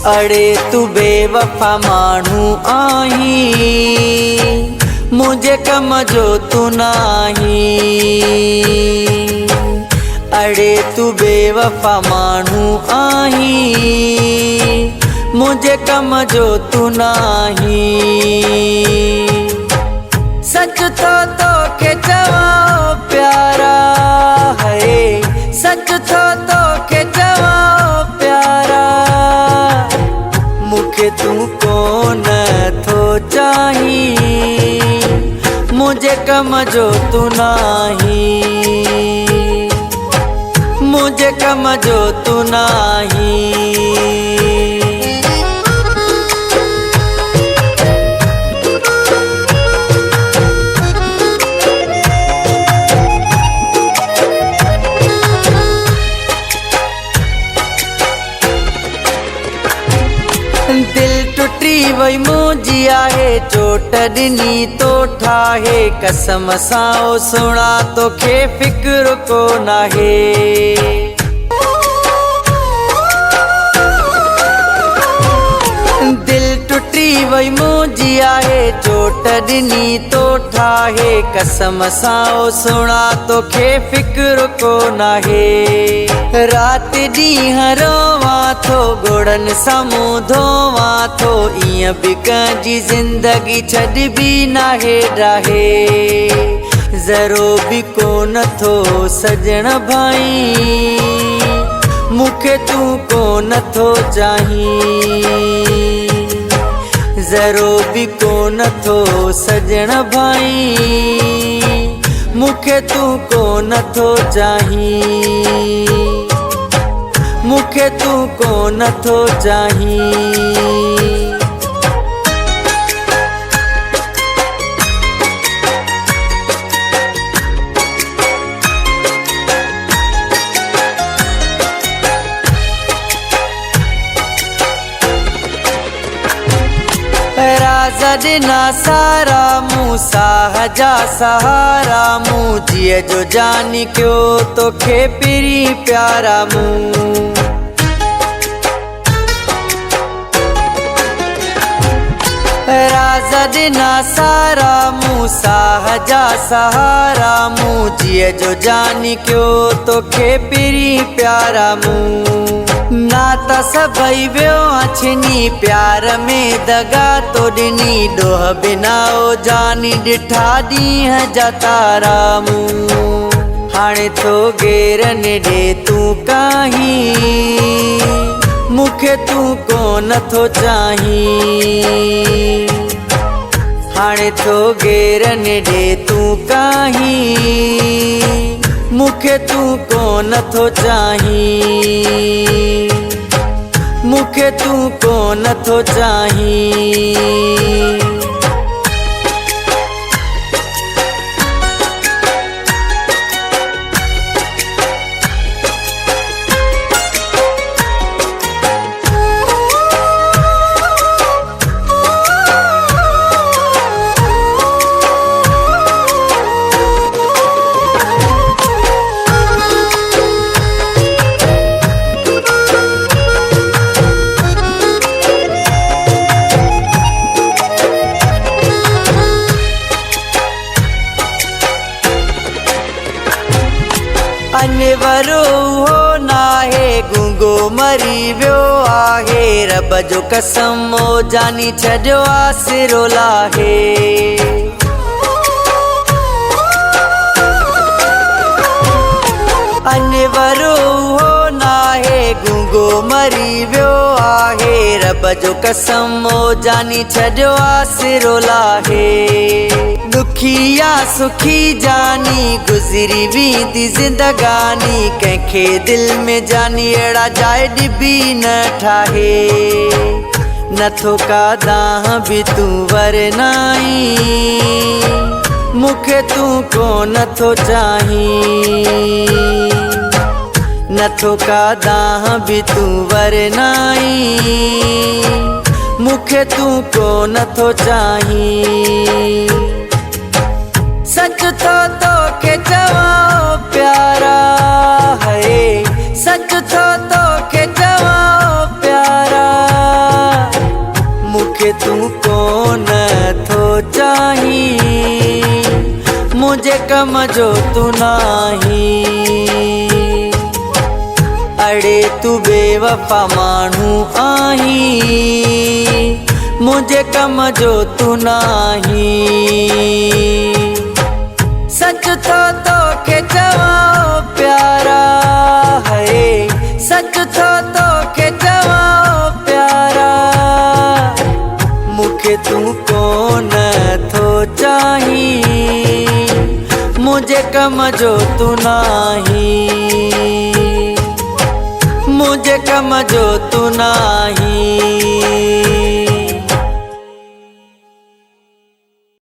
अड़े तू बेवफा मानू आही, मुझे कम जो तू नाही। अड़े तू बेवफा मानू आही, मुझे कम जो तू नाही। सच तो के जवाओ प्यारा है, सच तो के जवाओ प्यारा। मुखे तू कौन थो चाही, मुझे कम जो तू नाही। मुझे कम जो तू नाही। दिल टुटी वही मुझी आहे, चोट ॾिनी तो ठाहे। कसम सां सुणा तोखे फिक्र को नाहे। दिल टुटी वही मुझी आहे, चोट ॾिनी तो ठाहे। कसम सां सुणा तोखे फिक्र को नाहे। रात ॾींहं रोवां थो, घोड़नि सां मुंहुं धोवां थो। ईअं बि कंहिंजी ज़िंदगी छॾबी नाहे डाहे। ज़रो बि कोन थो सजण भाई, मूंखे तू कोन थो चाहीं। ज़रो बि कोन थो सजण भाई, मूंखे तू कोन थो चाहीं। मूंखे तू कोन थो चाहीं। राज़ ॾिना सारा मूं साह जा सहारा। मूं जीअ जो जानी कयो तोखे पिरी प्यारा। मूं राज़ ॾिना सारा मूं साह जा सहारा। मूं जीअ जो जानी कयो तोखे पिरी प्यारा। मूं नाता सभई वियो अछनी, प्यार में दगा तो ॾिनी। ॾोह बिना ओ जानी ॾिठा ॾींहं जा तारा। मूं हाणे थो घेरन ॾे तू काहीं, मूंखे तू कोन थो चाहीं। हाणे थो घेरन ॾे तू काहीं, मूंखे तू कोन थो चाहीं। मूंखे तू कोन थो चाहीं। अनवरो हो नाहे, गूंगो मरी वियो आहे। रब जो कसम ओ जानी छॾियो आसिरो लाहे। अनवरो हो नाहे, गूंगो मरी वियो आहे। रब जो कसम ओ जानी छॾियो आसिरो लाहे। दुखिया सुखी जानी गुज़री वेंदी ज़िंदगानी। कंहिंखे दिल में जानी अहिड़ा जाइ ॾिबी न ठाहे। नथो का दाह बि तू वरनाई, मूंखे तू कोन थो चाहीं। नथो का दाह बि तू वरनाई, मूंखे तू कोन थो चाहीं। सच तो के जवाओ प्यारा है, सच तो के जवाओ प्यारा। कम जो तू नाही। अड़े तू बेवफा मानू आही, मुझे कम जो तू नाही। सच तो के जवाओ प्यारा है, सच तो के जवाओ प्यारा। मुखे तू कौन थो चाही, मुझे कम जो तू नाही, मुझे कम जो तू नाही।